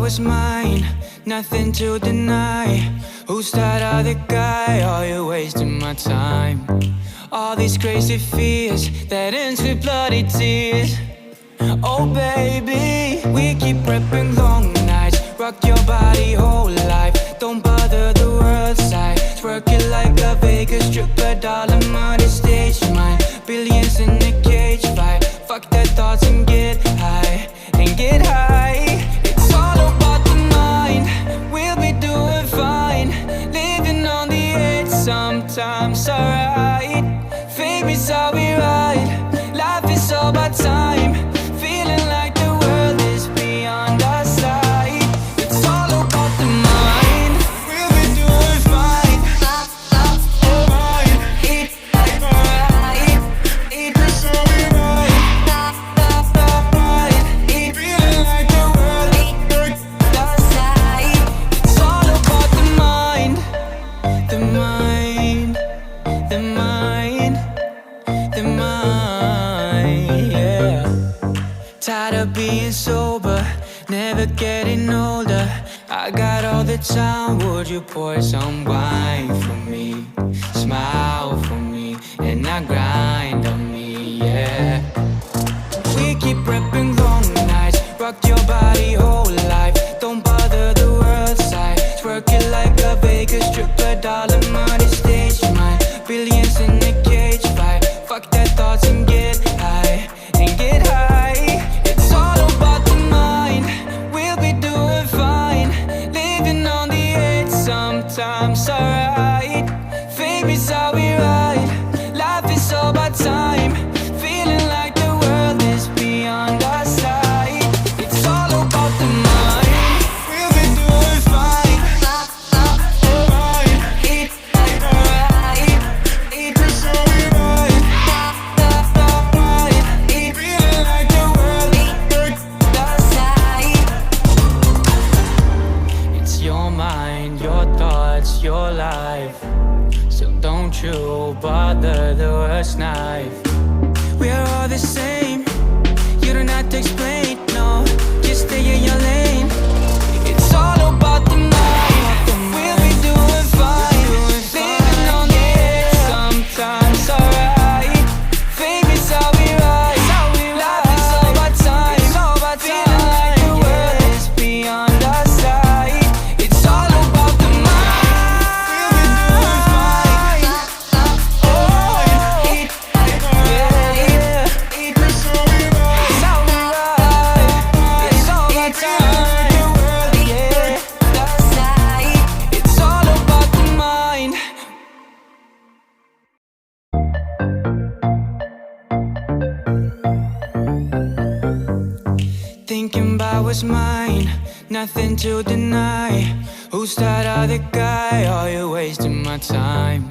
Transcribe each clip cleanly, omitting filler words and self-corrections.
was mine, nothing to deny. Who's that other guy? Are you wasting my time? All these crazy fears that ends with bloody tears. Oh baby, we keep prepping long nights. Rock your body whole life, don't bother the world side. Twerk it like a Vegas stripper, doll, I'm on the stage, mine. Billions in a cage fight. Fuck their thoughts and get high, and get high. It's all about the mind, we'll be doing fine. Living on the edge, sometimes alright. Fame is how we ride, life is all about time. Feeling like the world is beyond our sight. It's all about the mind, we'll be doing fine. Fine, eat like alright. Eat is how we ride. Eat, feeling like the world is beyond our sight. It's all about the mind, the mind, the mind, the mind, yeah. Tired of being sober, never getting older. I got all the time, would you pour some wine for me? Smile for me, and I grind on me, yeah. We keep prepping long nights, rock your body whole life. Don't bother the world side, twerk it like a Vegas stripper, doll, I'm on the stage, mine. Billions in a cage fight, fuck their thoughts and get high, and get high. It's all about the mind, we'll be doing fine. Living on the edge, sometimes alright. Fame is how we ride, life is all about time. Feeling like the world is beyond our sight. It's all about the mind, we'll be doing fine. Fine, eat like alright. Eat is how we ride. Eat, feeling like the world is beyond our sight. It's your mind, your thoughts, your life. So don't you bother the worst knife. We're all the same, you don't have to explain, no. Just stay in your lane. It's all about the mind, we'll be doing fine. Living on the edge, sometimes alright. Fame is how we ride, life is all about time. Feeling like the world is beyond our sight. It's all about the mind, we'll be doing fine. Oh, eat like yeah. Eat is how we ride. It's how we ride. It's all about time. The world, yeah. It's all about the mind. Thinking about what's mine, nothing to deny. Who's that other guy? Are you wasting my time?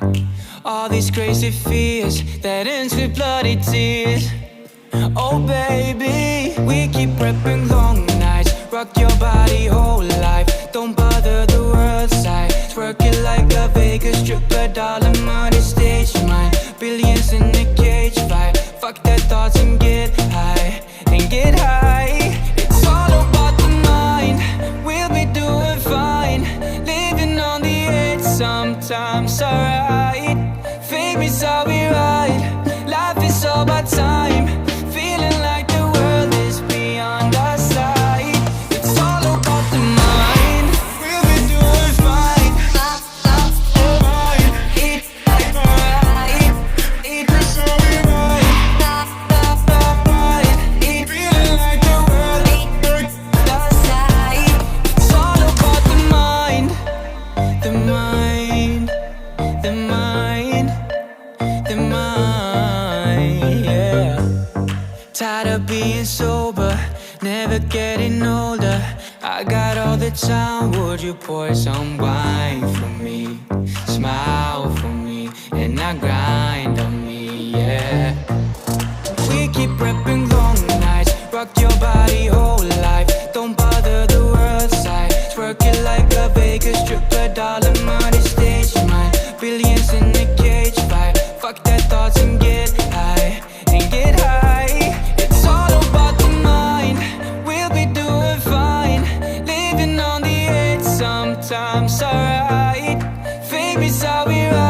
All these crazy fears that ends with bloody tears. Oh baby, we keep prepping long nights, rock your body whole life. Don't bother the world side, twerk it like a Vegas stripper, doll, I'm on the stage, mine. Billions in a cage fight, fuck their thoughts and get high, and get high. It's all about the mind, we'll be doing fine. Living on the edge, sometimes alright. Fame is how we ride, life is all about time. Feeling like the world is beyond our sight. It's all about the mind, we'll be doing fine. Fine, eat like alright. Eat is how we ride. Eat, feeling like the world is beyond our sight. It's all about the mind, the mind, the mind, the mind, yeah. Tired of being sober, never getting older. I got all the time, would you pour some wine for me? Smile for me, and I grind on me, yeah. We keep prepping long nights, rock your body whole life. Don't bother the world side, twerk it like a Vegas stripper, doll, I'm on the stage, mine. Billions in a cage fight, fuck their thoughts and get high, and get high. It's all about the mind, we'll be doing fine. Living beside we ride.